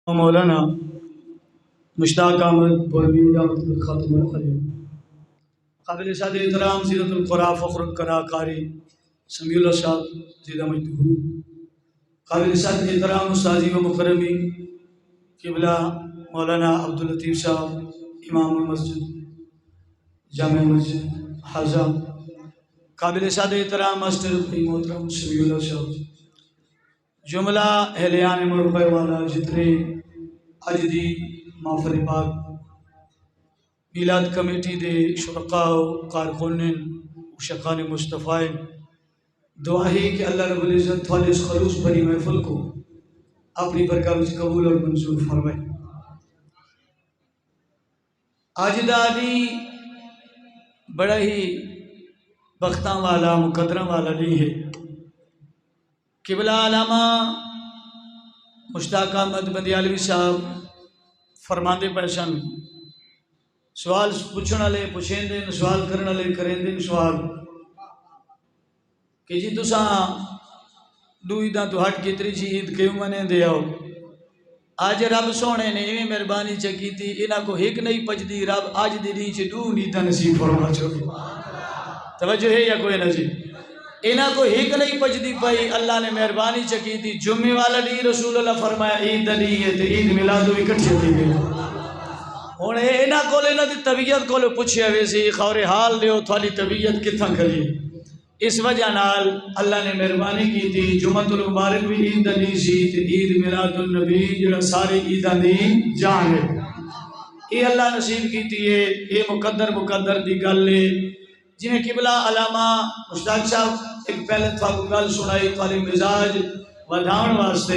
مولانا مشتاق احمد بولوی دعوت خاتم الخلیل، قابل صد احترام سیرت القرآن فخر القرا قاری سمیع اللہ صاحب زیدہ مجدہ، قابل صد احترام استاذی و مکرمی قبلہ مولانا عبداللطیف صاحب امام مسجد جامع مسجد حاضہ، قابل صد احترام ماسٹر محترم سمیع اللہ صاحب، جملہ اہلیان مربع والا جتنے اج دی محفل پاک میلاد کمیٹی دے شرکاء و کارکنین و شقان مصطفی، دعا ہے کہ اللہ رب العزت تھوڑے اس خلوص بھری محفل کو اپنی برکات وچ قبول اور منظور فرمائے۔ آج دا دی بڑا ہی بختاں والا مقدرہ والا نہیں ہے، قبلہ علامہ مشتاق احمد بندیالوی صاحب فرماندے پیشن سوال پوچھنے والے پوچھیں دیں، سوال کرنے والے کریں دیں سوال کہ جی تساں دو عیداں تو ہٹ کتری جی عید کیوں منے دے آؤ؟ آج رب سونے نے ایویں مہربانی چکی تھی انہاں کو ہک نہیں پجدی، رب آج دی نہیں چ دو عیداں نصیب فرما چھوڑی۔ توجہ ہے یا کوئی نہ جی؟ انہاں کو ہک نہیں پجدی پئی، اللہ نے مہربانی چکی تھی جمعے والا دی رسول اللہ فرمایا عید دی ہے تے عید میلاد بھی اکٹھے تھی گئے۔ ہن انہاں کول انہاں دی طبیعت کول پوچھیا وے سی خور حال دیو تھوڑی طبیعت کتھاں کری، اس وجہ نال اللہ نے مہربانی کی تھی جمعۃ المبارک بھی عید دی سی تے عید میلاد النبی جڑا سارے عیداں دی جان ہے، یہ اللہ نصیب کیتی ہے، یہ مقدر دی گل ہے۔ جنہیں قبلہ علامہ مشتاق صاحب ایک پہلے تھوڑا گل سنائی تھوڑی مزاج ودھاؤن واسطے،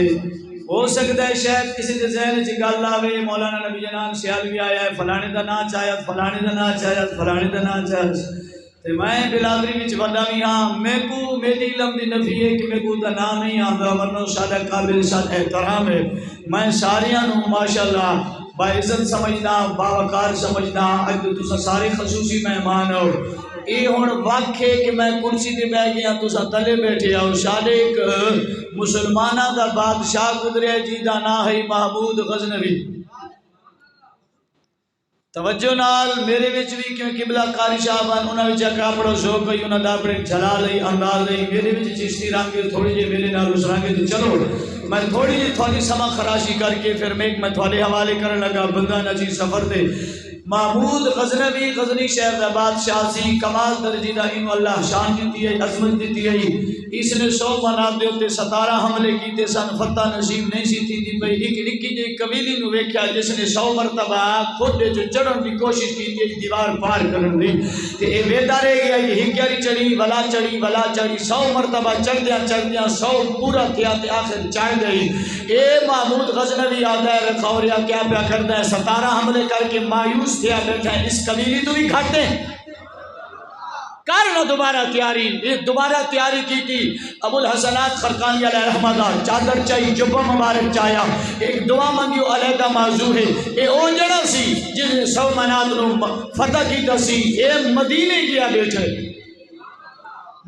ہو سکتا ہے شاید کسی دے ذہن چ گل آوے مولانا نبی جنان سیالوی آیا ہے فلانے دا نام چاہیے فلانے دا نام چاہیے فلانے دا نام چاہیے، تے میں بلادری وچ وڈا بھی ہاں، میں کو میری علم دی نفی ہے کہ میں کو دا نام نہیں آندا، ورنہ سارا قابل صد احترام ہے، میں ساریاں نو ماشاءاللہ باعزت سمجھنا باوقار سمجھنا، اج تساں سارے خصوصی مہمان ہو، یہ ہن وقت ہے کہ میں کرسی تے بیٹھ گیا تساں تلے بیٹھے آؤ، سارے ایک مسلماناں دا بادشاہ گزریا جی دا نام ہے محمود غزنوی۔ توجہ نال میرے وچ بھی کیوں قبلہ قاری صاحبان انہاں وچ کا بڑا ذوق ہے، انہاں دا اپنے جلال ہے انداز ہے، میرے وچ چشتی رنگ تھوڑی جی میرے نال اس رنگ تے چلو میں تھوڑی جی تھوڑی سما خراشی کر کے پھر میں تھوڑے حوالے کرن لگا بندہ نجی سفر دے۔ محمود غزنوی غزنی شہر دا بادشاہ سی، کمال درجی دا انہوں اللہ شان دیتی ہے عظمت دیتی ہے، اس نے 100 منات دے ہوتے 17 حملے کیتے سن، فتح نصیب نہیں سی تھی دی پئی، ایک نکی جی قبیلی نو ویکھیا جس نے 100 مرتبہ خود دے جو چڑھن دی کوشش کی دی دیوار پار کرن دی تے اے ویدا رہ گیا یہ ہکیاری چڑھی ولا چڑھی 100 مرتبہ چڑھ دیا 100 پورا کیا تے آخر چڑھ گئی۔ اے محمود غزنوی آدھا ہے رکھوریا کیا پیا کردا ہے، 17 حملے کر کے مایوس تھیا بیٹھا ہے، اس قبیلی تو بھی گھٹ ہے کرنا دوبارہ تیاری، دوبارہ تیاری کی تھی ابو الحسنات خرقانی علیہ رحمت چادر چاہی جبہ مبارک چاہیا، ایک دعا منگیو علیحدہ موضوع ہے، اے اون جڑا سی جس نے 100 منات نو فتح کیتا سی، اے مدینے گیا بیٹھا ہے،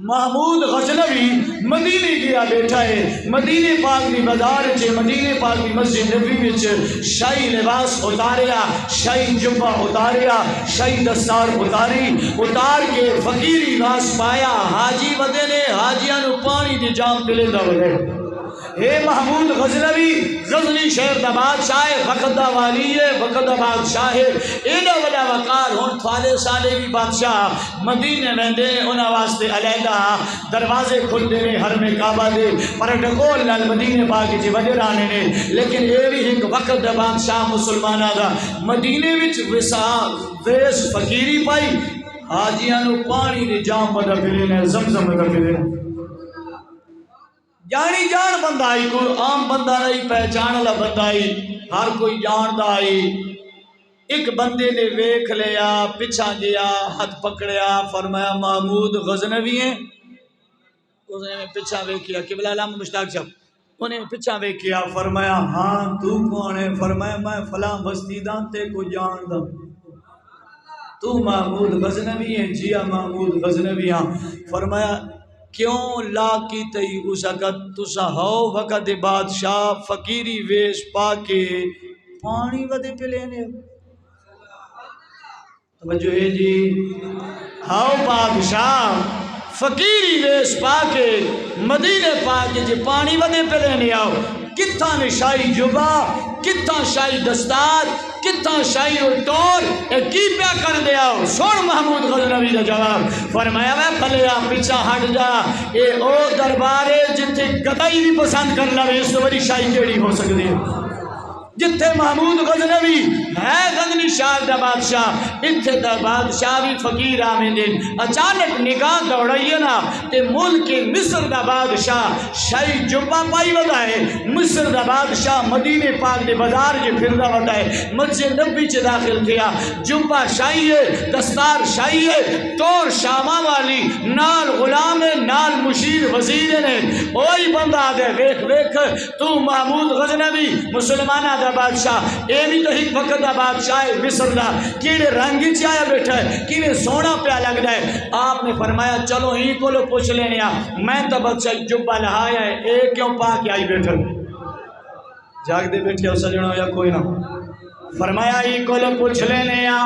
محمود غزنوی مدینے گیا بیٹھا ہے، مدینے پاک دی بازار چے مدینے پاک دی مسجد نبی وچ شاہی لباس اتاریا، شاہی جبہ اتاریا، شاہی دستار اتار کے فقیری لباس پایا، حاجی ودے نے حاجیاں نو پانی دی جام پلے دا وے۔ اے محمود غزنوی غزنی شہر دا بادشاہ ہے، وقت دا والی ہے، وقت دا بادشاہ ہے، ایڈا وڈا وقار ہون تھوڑے سالے بھی بادشاہ مدینے ویندے انہاں واسطے علیحدہ دروازے کھلدے نے حرم کعبہ دے پروٹوکول نال مدینے پاک چ وڈے رانے نے، لیکن اے بھی ایک وقت دا بادشاہ مسلماناں دا مدینے وچ ویس فقیری پائی، حاجیاں نو پانی دی جام بدا پلے نے زمزم بدا پلے نے، جانی جان بندہ آئی، کوئی عام بندہ نہیں پہچان والا بندہ آئی، ہر کوئی جان دا آئی۔ ایک بندے نے ویکھ لیا پچھا گیا ہاتھ پکڑیا فرمایا محمود غزنوی ہیں، اس نے پچھا ویکھیا قبلہ علامہ مشتاق صاحب انہیں پچھا ویکھیا فرمایا ہاں تو کون ہے؟ فرمایا میں فلاں بستی دا تے کو جان دا، تو محمود غزنوی ہیں؟ جی ہاں محمود غزنوی ہاں۔ فرمایا کیوں لا کی تئی اس وقت تسا ہو وقت بادشاہ فقیری ویش پا کے پانی ودے پہ لینے توجہ ہے جی ہاؤ بادشاہ فقیری ویش پا کے مدینے پا کے جی پانی ودے پہ لینے آؤ کتھا نے شاہی جبا کتھا شاہی دستار کتھا شاہی ٹور اے کی پیا کر دے آؤ سن محمود غزنوی دا جواب فرمایا میں پھلے آ پیچھا ہٹ جا اے او دربارے جتھے گدائی بھی پسند کر لے اس تو بڑی شاہی کیڑی ہو سکتی ہے جتھے محمود غزنوی ہے غزنی شہر دا بادشاہ اتھے دا بادشاہ بھی فقیر آمدین اچانک نگاہ دوڑائیے نا تے ملک مصر دا بادشاہ شاہی جبہ پائی ودائے مصر دا بادشاہ مدینے پاک دے بازار کے پھردہ ودائے مسجد نبی چے داخل کیا جبہ شاہی ہے دستار شاہی ہے ٹور شامہ والی نال غلام نال مشیر وزیر نے اوہی بندہ دے ویکھ ویکھ تو محمود غزنوی مسلمانہ دا بادشاہ اے بھی تو ہی وقت دا بادشاہ مصر دا کیڑے رنگی چایا بیٹھا ہے کیڑے سونا پیا لگ رہا ہے آپ نے فرمایا چلو ہی کو لو پوچھ لینے آ میں تو بادشاہ جبہ لہایا ہے اے کیوں پا کے آئی بیٹھا جاگ دے بیٹھے ہو سجنوں یا کوئی نہ فرمایا ہی کو لو پوچھ لینے آ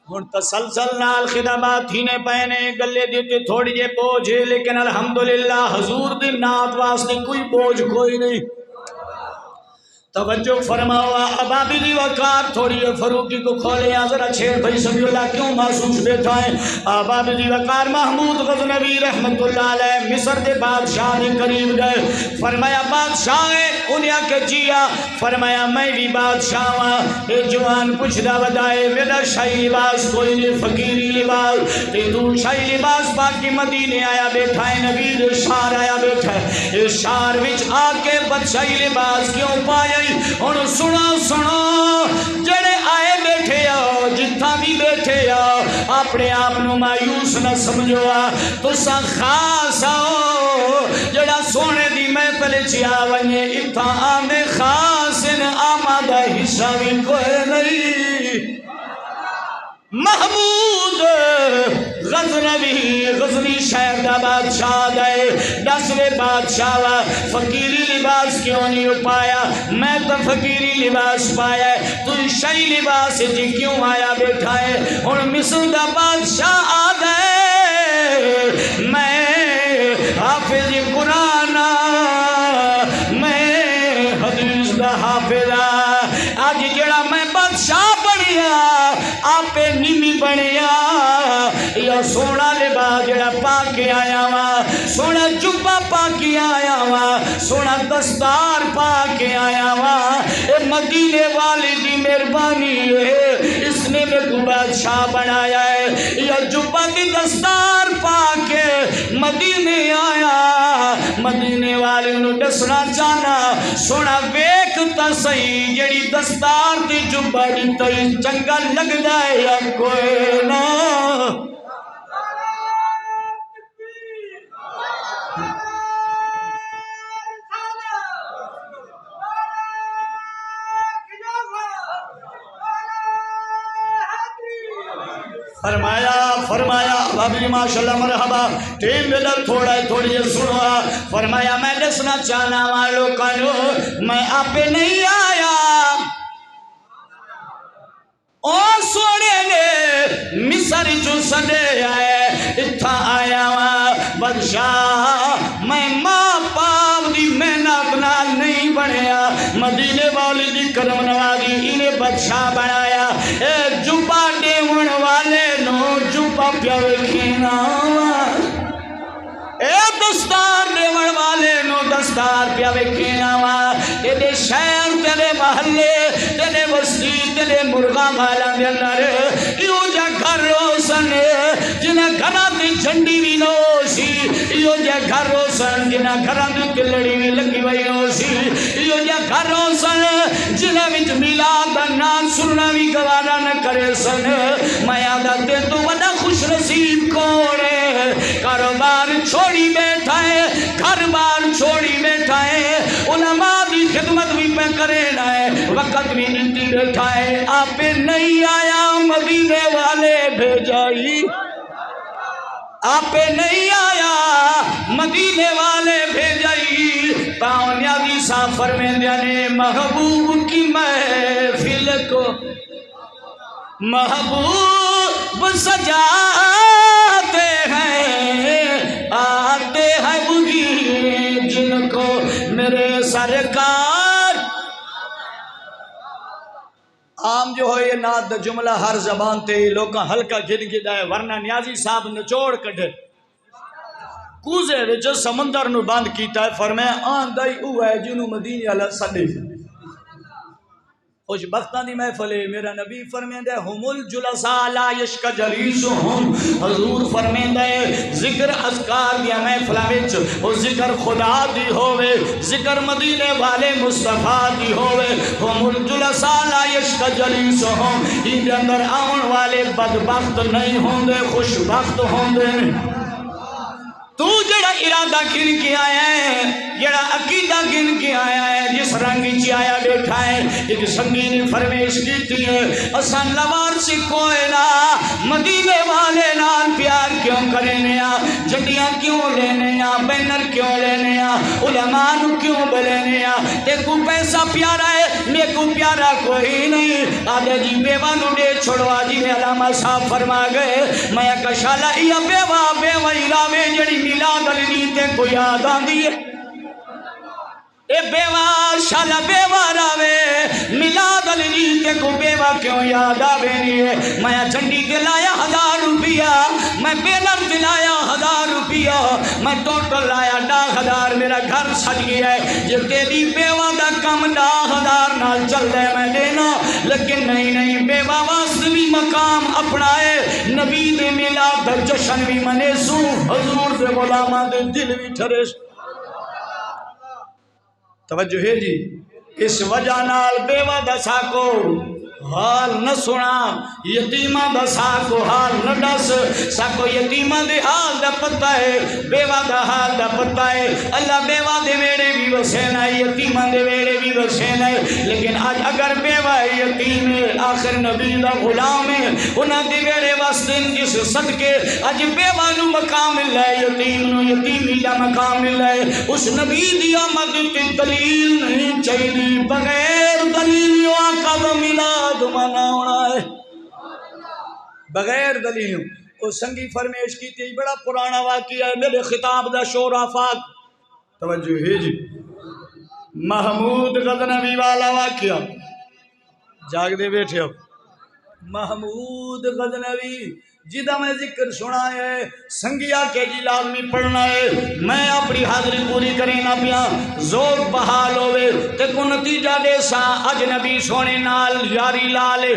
اور تسلسل نال خدمات ہی نے پہنے گلے دیتے تھوڑی جے بوجھ لیکن الحمدللہ حضور دی نات واسطے کوئی بوجھ کوئی نہیں توجہ فرماؤ ابابی دی وقار تھوڑی فروقی کو کھولے ذرا چھیڑ بھائی سبی اللہ کیوں محسوس بیٹھا ہے ابابی دی وقار محمود غزنوی رحمت اللہ علیہ مصر دے بادشاہ نے قریب گئے فرمایا بادشاہ ہے انہیں کہ جیا فرمایا میں بھی بادشاہ ہوں اے جوان پوچھ دا ودائے میرا شاہی لباس کوئی نہیں فقیری لباس تے تو شاہی لباس باقی مدینے آیا بیٹھا ہے نبی دے شہر آیا بیٹھا ہے اس شہر وچ آ کے بادشاہی لباس کیوں پایا اور سنو جڑے آئے بیٹھے آؤ جتھا بھی بیٹھے آؤ اپنے آپ نو مایوس نہ سمجھو تو سا خاص آؤ جڑا سونے دی محفل چیا ونجے اتھا آنے خاص ان آمادہ حصہ بھی کوئی نہیں محمود غزنی شہر دا بادشاہ دے 10ویں بادشاہ فقیری لباس کیوں نہیں پایا میں تو فقیری لباس پایا تو شاہی لباس جی کیوں آیا بیٹھا ہے اور مصر دا بادشاہ آ گئے میں حافظ قرآن میں حدیث دا حافظ آج جڑا میں بادشاہ بنیا آپ نیمی بنیا یا سونا لباس جڑا پا کے آیا وا سونا جبہ پا کے آیا وا سونا دستار پا کے آیا وا اے مدینے والی دی مہربانی ہے اس نے میں کو بادشاہ بنایا ہے یا جبہ دی دستار پا کے مدینے آیا مدینے والے انہوں دسنا چاہنا سونا ویک تا صحیح جڑی دستار دی جبہ دی تئی چنگا لگ جائے یا کوئی نہ فرمایا بابی ماشاءاللہ مرحبا ٹیم بیدر تھوڑا ہے تھوڑی ہے سنوا فرمایا میں دسنا چاہنا والوں کنو میں آپ پہ نہیں آیا اور سوڑے نے مصر جو سدے آئے اتھا آیا بادشاہ میں ماں پاپ دی محنت نال نہیں بنیا مدینے والی دی کرم نوازی انہیں بادشاہ بنایا اے جبہ دیون والے نو جبہ پیاوے کھینا اے دستار دیون والے نو دستار پیاوے کھینا تیرے شہر تیرے محلے تیرے وسطی تیرے مرغا مالا دے اندر یوں جا گھر روشن جنہ گھرہ دی جھنڈی بھی نو سی یوں جا گھر روشن جنہ گھرہ دی تلڑی بھی لگی وئی نو سی یوں جا گھر روشن جنہ وچ میلاد دا نام سننا بھی گوارا نہ کرے سن میں آدھا دے تو وڈا خوش نصیب کوڑے کاروبار چھوڑی بیٹھا ہے گھر بار چھوڑی بیٹھا ہے علماء دی خدمت بھی پہ کرے نہ ہے وقت بھی نتی بیٹھا ہے آپ نہیں آیا مدینے والے بھیجائی آپ نہیں آیا مدینے والے بھیجائی پاؤں نیازی صاحب فرمیندے نے محبوب کی محفل کو محبوب سجاتے ہیں آتے ہیں وہی جن کو میرے سرکار عام جو ہے یہ نات دا جملہ ہر زبان تے لوکاں ہلکا گھن گدا ہے ورنہ نیازی صاحب نچوڑ کڈے کوزے وچ سمندر نو بند کیتا ہے فرمایا آندا ہی او ہے جنوں مدینے والا سڈے خوش بختاں دی محفل ہے میرا نبی فرمیندا ہے ہم الجلساء لا یشک جلیسہم حضور فرمیندا ہے ذکر اذکار دی محفلاں وچ او ذکر خدا دی ہوے ذکر مدینے والے مصطفیٰ دی ہوے ہم الجلساء لا یشک جلیسہم ان اندر آون والے بدبخت نہیں ہوندے خوش بخت ہوندے تو جڑا ارادہ گن کے آیا ہے جڑا عقیدہ گن کے آیا ہے جس رنگ چی آیا بیٹھا ہے ایک سنگی نے فرمیش کیتی ہے اسان لوار سے کوئلہ مدینے والے نال پیار کیوں کرنے آ جٹیاں کیوں لینے آ بینر کیوں لینے آ علماء نو کیوں بلینے آ تے کو پیسہ پیارا ہے میں کو پیارا کوئی نہیں آدھے جی بیوہ نو دے چھوڑو آجی میں علامہ صاحب فرما گئے میں کشالہ یا بیوہ راوے جڑی میلاد علی تے کو یاد آن دیئے اے بیوہ شالا بیوہ راوے میلاد علی تے کو بیوہ کیوں یاد آوے نہیں میں جھنڈی دلایا 1000 روپیہ میں بینر دلایا 1000 روپیہ میں ٹوٹل لایا 10,000 میرا گھر سج گیا ہے جو تیری بیوہ دا کم 10,000 نال چل دے میں دینا لیکن نہیں بیوہ واسطوی مقام اپنائے نبی دے میلاد دا جشن بھی منے سوں حضور دے غلامہ دے دل بھی ٹھرش توجہ ہے جی اس وجہ نال بیوہ دسا کو حال نہ سنا یتیمہ دسا کو حال نہ دس ساکو یتیمہ دے حال دا پتہ ہے بیوہ دا حال دا پتہ ہے اللہ بیوہ دے ویڑے بھی وسین ہے یتیمہ دے ویڑے بھی وسین ہے لیکن آج اگر بیوہ یتیم ہے آخر نبی دا غلام ہے انہاں دے ویڑے واسطن جس صدقے آج بیوہ نو مقام مل ہے یتیم نو یتیمی دا مقام مل ہے اس نبی دی آمد تی دلیل نہیں چاہیے بغیر دلیل آقا دا ملاد مانا ہونا ہے بغیر دلیل وہ سنگی فرمیش کی تھی بڑا پرانا واقعہ ہے میرے خطاب دا شور آفاق توجہ ہے جی محمود غزنوی والا واقعہ جاگ دے بیٹھے ہو محمود غزنوی جدہ میں ذکر سنا ہے سنگیا کے جی لازمی پڑھنا ہے میں اپنی حاضری پوری کریں نہ پیا زور بحال ہوئے تے کو نتیجہ دے سا اجنبی سونے نال یاری لالے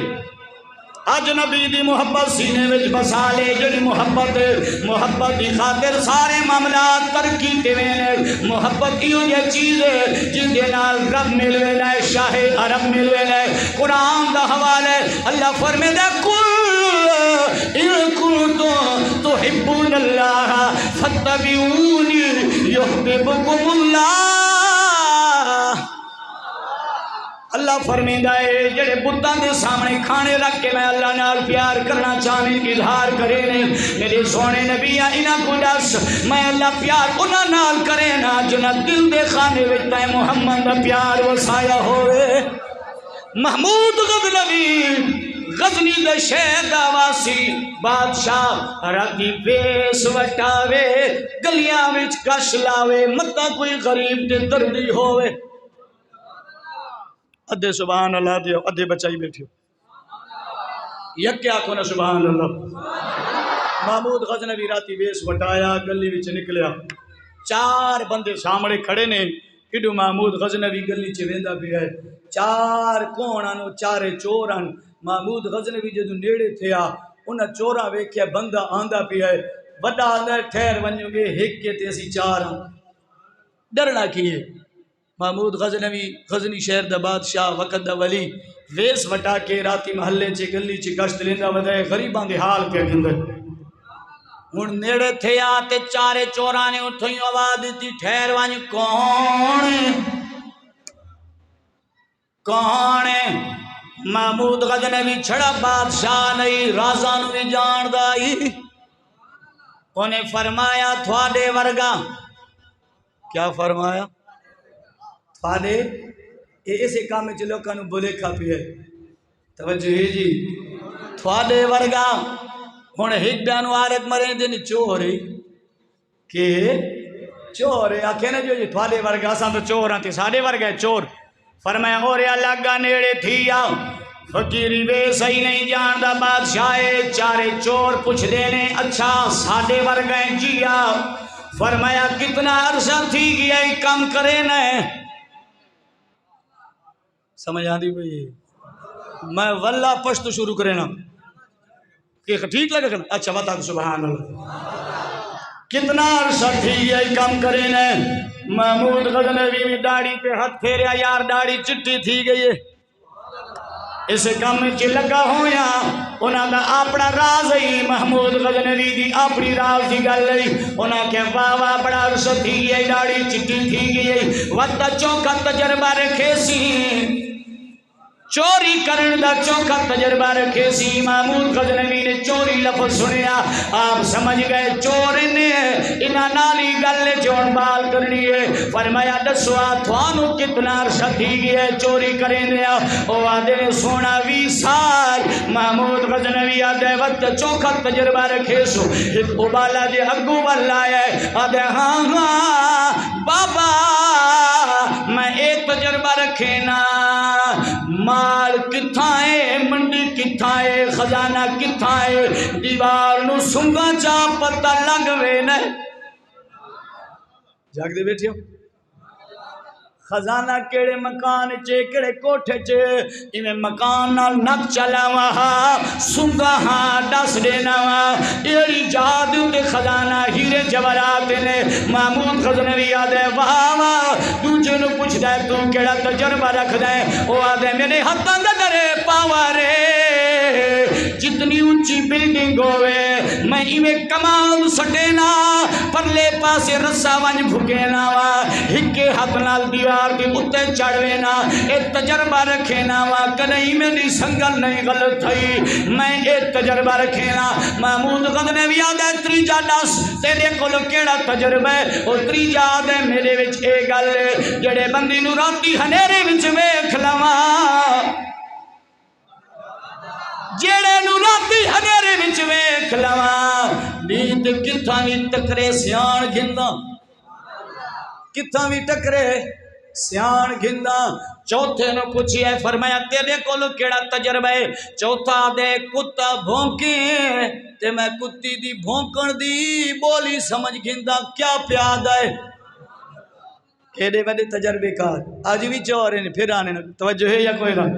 اجنبی دی محبت سینے وچ بسا لے جڑی محبت دی خاطر سارے معاملات ترقی تے وینے محبت ایو جے چیز ہے جن دے نال رب ملوے لے شاہ عرب ملوے لے قرآن دا حوالے اللہ فرمے دے إن كنتم تحبون الله فاتبعوني يحببكم الله اللہ فرمیندہ ہے جڑے بتاں دے سامنے کھانے رکھ کے میں اللہ نال پیار کرنا چاہنے اظہار کرے نے میرے سونے نبی انہاں کو دس میں اللہ پیار انہاں نال کرے نا جنہ دل دے خانے وچ تے محمد دا پیار وسایا ہوئے محمود غزنوی غزنی دے شہر دا واسی بادشاہ راتی ویس وٹاوے گلیاں وچ کش لاوے متا کوئی غریب تے دردی ہوئے ادھے سبحان اللہ دیو ادھے بچائی بیٹھیو یک کیا کھونا سبحان اللہ محمود غزنوی راتی ویس وٹایا گلی وچ نکلیا 4 بندے سامنے کھڑے نے کڈو محمود غزنوی گلی چ ویندا پیا ہے 4 کونانو 4 چوران محمود غزنوی جدو نیڑے تھیا انہاں چورا ویکھیا بندہ آندا پیا ہے وڈا آندا ٹھہر ونجو گے ایک کے تے اسی 4 ہاں ڈرنا کیے محمود غزنی شہر دا بادشاہ وقت دا ولی ویس وٹا کے راتی محلے چ گلی چ گشت لیندا ودے غریباں دے حال پہ گندا ہن نیڑے تھیا تے 4 چوراں نے اٹھوں آواز دتی ٹھہر ونج کون محمود غزنوی چھڑا بادشاہ نہیں رازاں نو بھی جان دائی انہیں فرمایا تھوڑے ورگا، کیا فرمایا؟ تھوڑے اسے کام میں چلو کنو بولے کھا پی ہے توجہ ہے جی، تھوڑے ورگا ہون ہک بیانو آرک مرین دین چوری کہ چور ہے آکھے نا جو جی تھوڑے ورگا ساں تو چور آتے ساڑے ورگا ہے چور. فرمایا اوریا لگا نیڑے تھی آؤ فقیری بے صحیح نہیں جاندہ بادشاہ چارے چور پوچھ دینے اچھا ساڑے ورگا جی آؤ. فرمایا کتنا عرصہ تھی گیا ہی کم کرے نہ سمجھ آدھی بھئی میں واللہ پشت شروع کرے نا کہ ٹھیک لگا کرنا اچھا بتا سبحان اللہ کتنا عرصہ تھی گیا ہی کم کرے نہ. محمود غزنوی میں داڑھی پہ ہاتھ پھیریا یار داڑھی چٹی تھی گئی ہے اسے کم میں لگا ہویا انہاں دا اپنا راز ہی محمود غزنوی دی اپنی راز دی گل ہے انہاں کہ واہ واہ بڑا عرصہ تھی گئی داڑھی چٹی تھی گئی وقت چوکا تجربہ رکھے سی چوری کرن دا چوکا تجربہ رکھے سی. محمود غزنوی نے چوری لفظ سنیا آپ سمجھ گئے چور نے انہاں نالی گل جون بال کرنی ہے. فرمایا دسوا تھوانو کتنا عرصہ تھی گیا چوری کریں دیا او آدھے سونا 20 سال. محمود غزنوی آدھے وقت چوکا تجربہ رکھے سو ایک ابالا دے اگو والا ہے آدھے ہاں ہاں بابا میں ایک تجربہ رکھے نا مال کتھائے منڈی کتھائے خزانہ کتھائے دیوار نو سنگا چا پتہ لگوے نا جاگ دے بیٹھے ہو خزانہ کیڑے مکان چے کیڑے کوٹھے چے ایمیں مکان نال نک چلا وہاں سنگا ہاں ڈس دینا وہاں ایڑی جادو دے خزانہ ہیرے جورات نے. محمود غزنوی آدھے وہاں دوجہ نو پوچھ دے تو کیڑا تجربہ رکھ دے او آدھے میرے ہتھاں دے درے پاوارے جتنی اونچی بلڈنگ ہوئے میں ایویں کمال سٹینا پرلے پاسے رسا ونج بھگینا وا ہکے ہاتھ نال دیوار دی اتے چڑھوینا ایک تجربہ رکھینا وا کدیں میری سنگل نہیں غلط تھی میں ایک تجربہ رکھینا. محمود غزنوی آدھے تریجا دس تیرے کولو کیڑا تجربہ ہے او تریجا آدھے میرے وچ اے گل جڑے بندی نو راتی ہنیرے وچ ویکھ لواں جیڑے نو راتی ہنیرے وچ ویکھ لواں نیند کتھاں وی ٹکرے سیان گھندا کتھاں وی ٹکرے سیان گھندا. چوتھے نو پوچھیا فرمایا تیرے کولو کیڑا تجربہ ہے چوتھا دے کتا بھونکے تے میں کتی دی بھونکن دی بولی سمجھ گھندا کیا پیادا ہے کیڑے وڈے تجربے کار آج بھی چور ہیں پھر آنے توجہ ہے یا کوئی نہ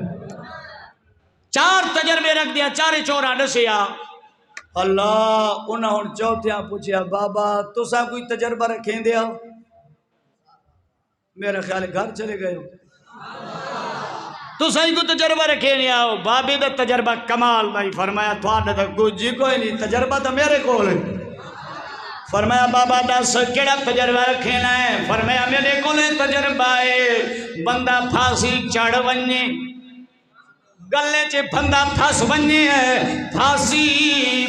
4 تجربے رکھ دیا چارے چوراں دسیا اللہ انہاں ہن چوتھیاں پوچھیا بابا تساں کوئی تجربہ رکھیں دیا میرا خیال ہے گھر چلے گئے تو صحیح کو تجربہ رکھے نہیں آؤ بابی دا تجربہ کمال بھائی. فرمایا تھوڑا دا کچھ جی کوئی نہیں تجربہ تو میرے کول ہے. فرمایا بابا دس کیڑا تجربہ رکھنا ہے فرمایا میرے کول تجربہ ہے بندہ پھانسی چڑھ ونجے گلے چے بندہ پھنس ونجے پھانسی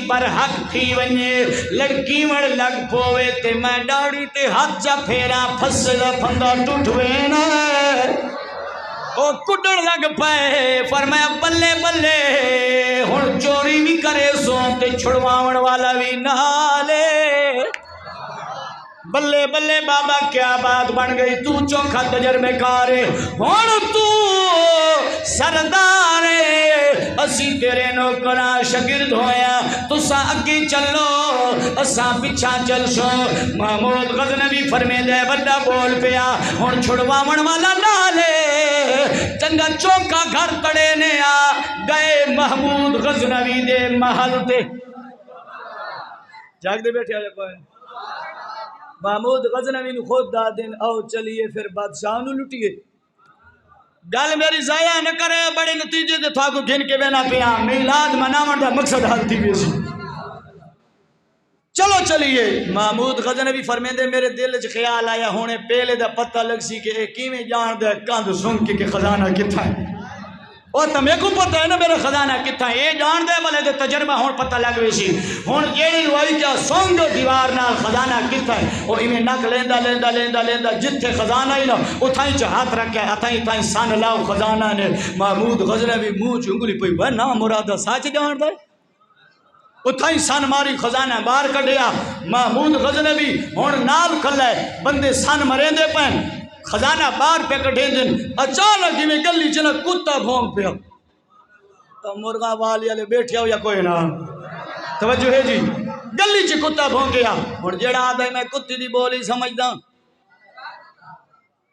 برحق تھی ونجے لڑکی مڑ لگ پوے تے میں ڈاڑی تے ہاتھ جا پھیرا پھس دا بندہ ٹوٹوے نا او کڈڑ لگ پائے. فرمایا بلے بلے ہن چوری بھی کرے سو تے چھڑواون والا بھی نالے بلے بلے بابا کیا بات بن گئی تو چوکھا تجربے کارے ہن تو سردار اسی تیرے نوکراں شاگرد ہویا تساں اگے چلو اساں پیچھا چل سو. محمود غزنوی فرمے دے بڑا بول پیا ہن چھڑواون والا نالے چنگا چوکا گھر تڑے نے آ گئے محمود غزنوی دے محل تے جاگ دے بیٹھے آجا کوئی محمود غزنوی نے خود دا دن او چلیے پھر بادشاہ نو لٹیے گل میری ضائع نہ کرے بڑے نتیجے دے تھا کو گھن کے بینا پیا میلاد مناون دا مقصد حل تھی بیسی چلو چلیے. محمود غزنوی فرمیندے میرے دل چ خیال آیا ہونے پہلے دا پتہ لگ سی کہ کیویں جان دے کاندھ سن کے خزانہ کتھا ہے اور تمہیں کو پتہ ہے نا میرا خزانہ کتنا ہے، یہ جان دے والے دے تجربہ ہون پتہ لگ ویسی ہون جیڑی ہوئی کیا سونگ دو دیوار نال خزانہ کتنا ہے، وہ ایمیں نک لیندہ لیندہ لیندہ لیندہ جتھے خزانہ ہی نا اتھائیں چاہت رکھے اتھائیں سن لاؤ خزانہ نے محمود غزنوی منہ چنگلی پئی وہ نا مرادہ سچ جان دے اتھائیں سن ماری خزانہ باہر کڈیا محمود غزنوی ہون نال کھلے بندے سن مرین دے پین خزانہ باہر پہ کٹھیں دن اچانک ہی میں گلی چلا کتا بھونگ پیا تو مرغا والی والے بیٹھے ہو یا کوئی نہ توجہ ہے جی گلی چ کتا بھونگ گیا اور جڑا آدھے میں کتی دی بولی سمجھدا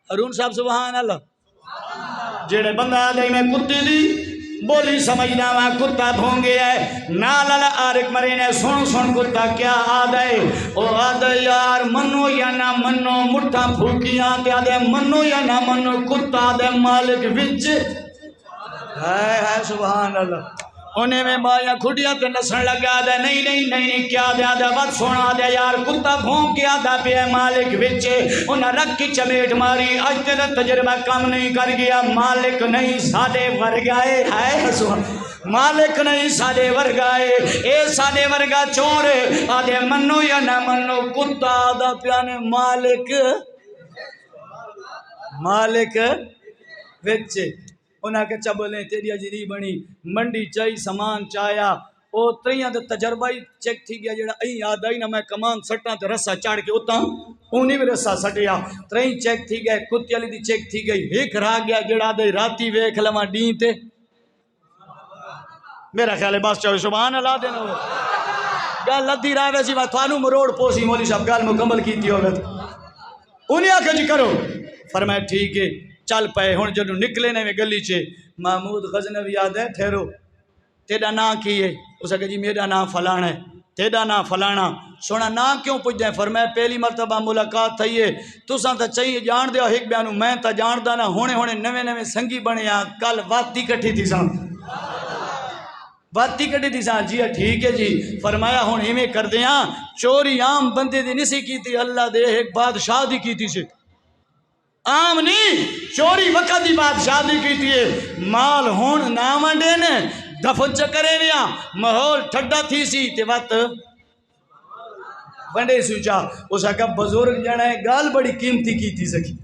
ہارون صاحب سبحان اللہ جڑے بندہ آدھے میں کتی دی بولی سمجھنا وہاں کتا بھونگے ہے نالا آرک مرینے سن سن کتا کیا آدھے او آدھے یار منو یا نہ منو مٹھا پھوکیاں تے آدھے منو یا نہ منو کتا آدھے مالک وچ ہے سبحان اللہ انہیں میں بایا کھڑیا تے نسن لگا دے نہیں کیا دے آدھے وقت سونا دے یار کتا بھونگ کیا دا پہ مالک وچے انہیں رکھ کی چمیٹ ماری آج تیرا تجربہ کام نہیں کر گیا مالک نہیں سادے ورگائے ہے سبحان مالک نہیں سادے ورگائے اے سادے ورگا چور آدھے منو یا نہ منو کتا دا پیانے مالک وچے انہاں کے چبلیں تیری اجری بنی منڈی چائی سامان چایا او تریاں دے تجربہ ہی چیک تھی گیا جڑا این یاد آئی نا میں کمان سٹاں تے رسا چاڑ کے اتاں اونی بھی رسا سٹیا ترین چیک تھی گئے کتی علی دی چیک تھی گئی ایک رہا گیا جڑا دے راتی ویکھ لما ڈین تے میرا خیال ہے بس چاہو سبحان اللہ دینا ہو گل لدھی راہ ویسی میں تھانو مروڑ پوسی مولی صاحب گل مکمل کی تھی ہوگت انہیں آکھا جی کرو فرمایا ٹھیک ہے چل پائے ہون جنہوں نکلے نے میں گلی چھے محمود غزنوی یاد ہے ٹھہرو تیرا نا کی ہے اسے کہا جی میرا نا فلانا ہے تیرا نا فلانا سونا نا کیوں پوچھ دیں فرمایا پہلی مرتبہ ملاقات تھئی ہے تو ساں تا چاہیے جان دیا ایک بیانو میں تا جان دا نا ہونے نوے سنگی بنے آ کل واتی کٹھی تھی ساں واتی کٹھی تھی ساں جی ٹھیک ہے جی فرمایا ہون ہی میں کر دیاں چوری عام بندے دی نسی کی تھی اللہ دے ایک بادشاہ دی کی تھی سے عام نہیں چوری وقت دی بات شادی کی تھی مال ہون نام دینے دفن چکرے نیا محول ٹھڈا تھی سی تے وقت بندے سوچا اس کا بزرگ جانا ہے گال بڑی قیمتی کی تھی سکی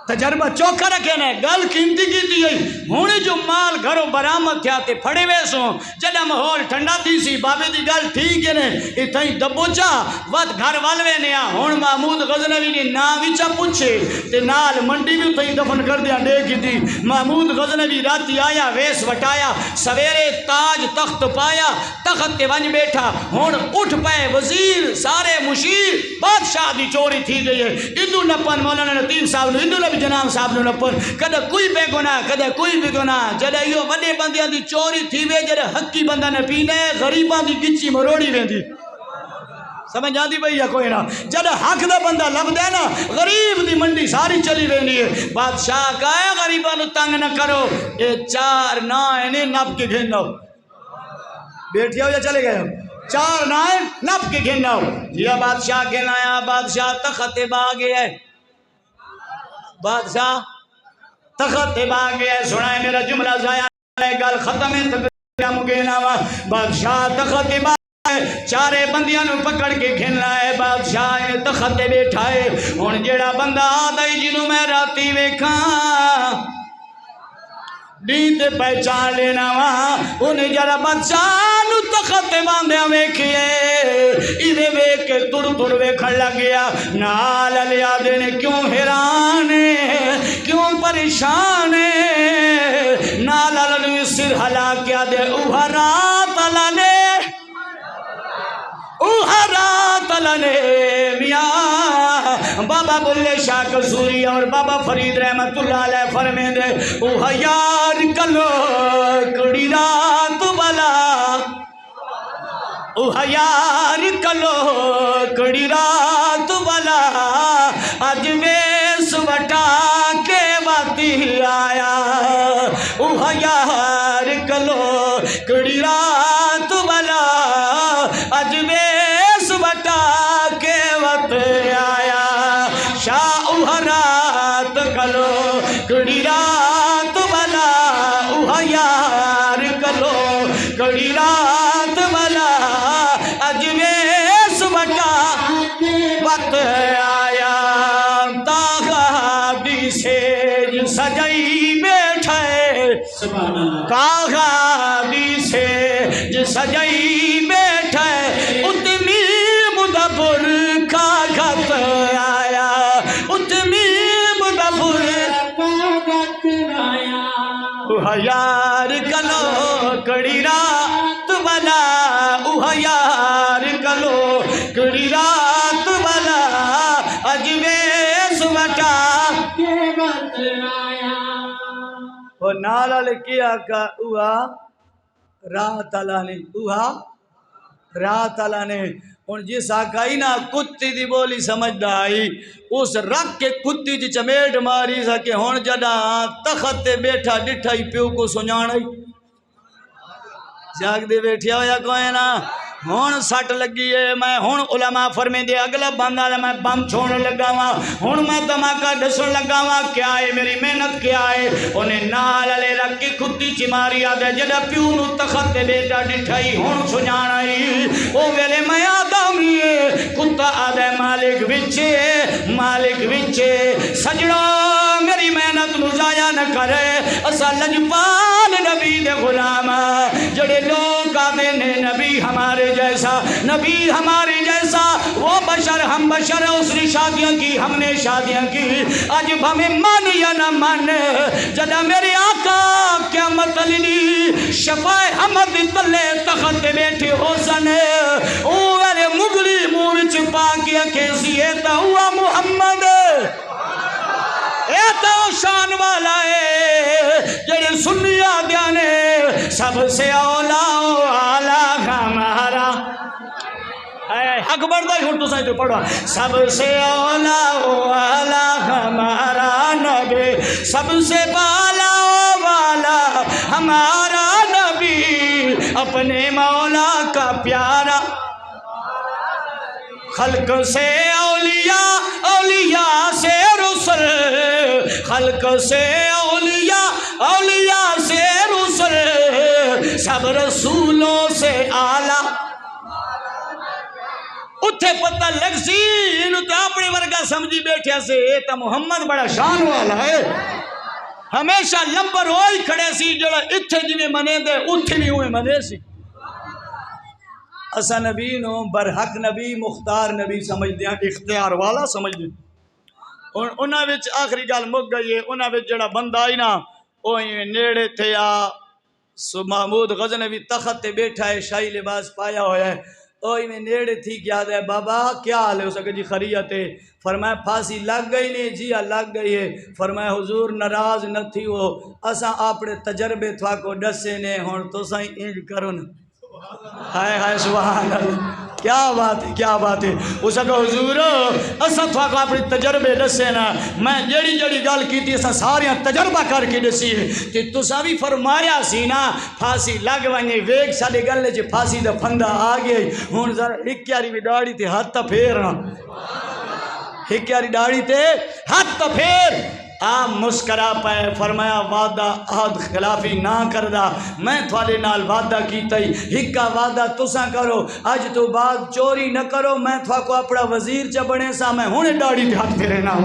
تجربہ چوکھا رکھے نے گل قیمتی کی تھی گئی ہونے جو مال گھروں برآمد تھیا تے پھڑے ویسوں جڑا ماحول ٹھنڈا تھی سی بابے دی گل ٹھیک ہے نے اتھائی دبوچا وقت گھر والوے نے ہن محمود غزنوی نے نا وچا پوچھے تے نال منڈی بھی اتھائی دفن کر دیا ڈے کی تھی محمود غزنوی راتی آیا ویس وٹایا سویرے تاج تخت پایا تخت تے ونج بیٹھا ہن اٹھ پائے وزیر سارے مشیر بادشاہ دی چوری تھی گئی ہے ادو نپن مولانا نتیم صاحب نے ادو جناب صاحب نے نپن کدھا کوئی بے گناہ کدھا کوئی بے گناہ جدہ یہ بڑے بندیاں دی چوری تھی وے جدہ حقی بندہ نے پینے غریبان دی گچی مروڑی وے دی سمجھ جاندی بھئی یا کوئی نہ جدہ حق دا بندہ لب دے نا غریب دی منڈی ساری چلی وے نہیں ہے بادشاہ کہا غریبان تنگ نہ کرو اے چار نائن نپ کے گھنو بیٹھیا ہو یا چلے گئے چار نائن نپ کے گھنو یہ بادشاہ گھنایا بادشاہ تخت باغے ہے بادشاہ تخت باغے ہے سنائے میرا جملہ ضائع ہے گل ختم ہے تکریہ مگینا وا بادشاہ تخت باغے ہے چارے بندیاں نو پکڑ کے کھلنا ہے بادشاہ تخت بیٹھا ہے ہن جیڑا بندہ آدھائی جنوں میں راتی ویکھاں نیند پہچان لینا وہاں انہیں جرا بادشاہ نو تخت باندھیا ویکھیے انہیں ویکھ کے تر ویکھن لگ گیا نال لیا دینے کیوں حیران کیوں پریشان نال لنوی سر ہلا کیا دے اوہ رات لنے میاں بابا بلے شاہ قصوری اور بابا فرید رحمت اللہ علیہ فرمین دے اوہ یار کلو کڑی رات والا اوہ یار کلو کڑی رات والا اج ویس وٹا کے باتی آیا اوہ یار کلو کڑی رات والا اج ویس وٹا کے وقت آیا شاہ اوہ رات کلو کڑی رات والا اوہ یار کڑی رات والا اج ویس وٹا وقت آیا تاغا دی سیج سجائی بیٹھے تاغا دی سیج سجائی بیٹھے اتمی مدبر کا گھت آیا اتمی مدبر یار کلو کڑی رات والا اوہ یار کلو کڑی رات والا اج ویس وٹا وہ نالا لکیا کا اوہ رات اللہ نے اوہ رات اللہ نے ان جس آکائی نا کتی دی بولی سمجھدا آئی اس رکھ کے کتی جی چمیٹ ماری سا کہ ہون جڑا تخت تے بیٹھا ڈٹھا ہی پیو کو سنجانا ہی جاگ دے بیٹھیا ہویا کوئی نا ہون سٹ لگی ہے میں ہون علماء فرمیں دے اگلا بندہ میں بم چھوڑ لگا ہوا ہون میں دھماکہ ڈسن لگا ہوا کیا ہے میری محنت کیا ہے انہیں نال لے رکھ کے کتی چی ماری آدھے جڑا پیو نو تخت تے بیٹھا ڈٹھا ہی ہون سنجانا ہی او ویلے میں آدم ہی کتا آدھے مالک وچے سجڑا میری محنت نو ضائع نہ کرے اسا لجپال نبی دے غلام جڑے لوگ آدھے نے نبی ہمارے جیسا وہ بشر ہم بشر اس نے شادیاں کی ہم نے شادیاں کی آج ہمیں من یا نہ من جدا میرے آقا قیامت علی شفاء حمد تلے تخت بیٹھے ہو سنے اوہ مغلی مور چپا کیا کیسی ہے تا ہوا محمد اے تو شان والا ہے جڑے سنیا دیانے سب سے اولا ہمارا اکبر دا ہی تو سائے تو پڑھوا سب سے اولا ہمارا نبی سب سے بالا والا ہمارا نبی اپنے مولا کا پیارا خلق سے اولیاء اولیاء سے رسل خلق سے اولیاء سے رسل سب رسولوں سے آلہ اتھے پتہ لگ سی انہوں تو اپنی ورگا سمجھی بیٹھے سے تا محمد بڑا شان والا ہے ہمیشہ لمبر ہوئی کھڑے سی جڑا اتھے جنہیں منے دے اتھے بھی ہوئے منے سی اسا نبی نو برحق نبی مختار نبی سمجھ دیا اختیار والا سمجھ دیا انہاں وچ آخری گال مک گئی ہے انہاں وچ جڑا بندہ آئی نا اوہی نیڑے تھے آ محمود غزنوی تخت تے بیٹھا ہے شاہی لباس پایا ہویا ہے اوہی میں نیڑے تھی کیا دے بابا کیا حال ہے اسے کہ جی خریت ہے فرمایا پھانسی لگ گئی نہیں جی لگ گئی ہے فرمایا حضور ناراض نہ تھی وہ اساں اپنے تجربے تھا کو ڈسے نے ہون تو سائیں اینج کرو نا ہائے سبحان اللہ کیا بات ہے اسے کہ حضور اساں تھا کو اپنے تجربے ڈسے نا میں جڑی گال کی تھی اساں ساریاں تجربہ کر کے ڈسی کہ تساں بھی فرمایا سی نا پھانسی لگ ونجے ویگ ساڈے گلے چ پھانسی دا پھندا آ گیا ہن ذرا ہکیاری بھی داڑھی تے ہاتھ پھیرنا ہکیاری داڑھی تے ہاتھ پھیر آپ مسکرا پائے فرمایا وعدہ عہد خلافی نہ کردہ میں تھوڑے نال وعدہ کیتا ہی ہکا وعدہ تساں کرو اج تو بعد چوری نہ کرو میں تھوڑا کو اپنا وزیر چا بنے سا میں ہونے ڈاڑی تے ہاتھ پھرے نہ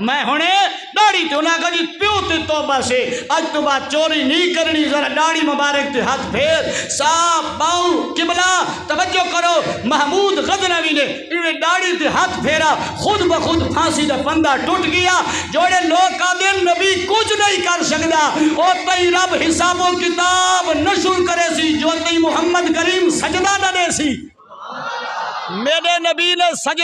میں ہونے ڈاڑی تے انہاں کہا جی پیو تے توبہ سے اج تو بعد چوری نہیں کرنی ذرا ڈاڑی مبارک تے ہاتھ پھیر صاحب باؤ قبلہ توجہ کرو محمود غزنوی نے انہیں ڈاڑی تے ہاتھ پھیرا خود بخود پھانسی دا پندہ ٹوٹ گیا جوڑے لوگ کا دن نبی کچھ نہیں کر سکتا اور تئی رب حساب و کتاب نشر کرے سی جو تئی محمد کریم سجدہ نہ دے سی میرے نبی نے سجدہ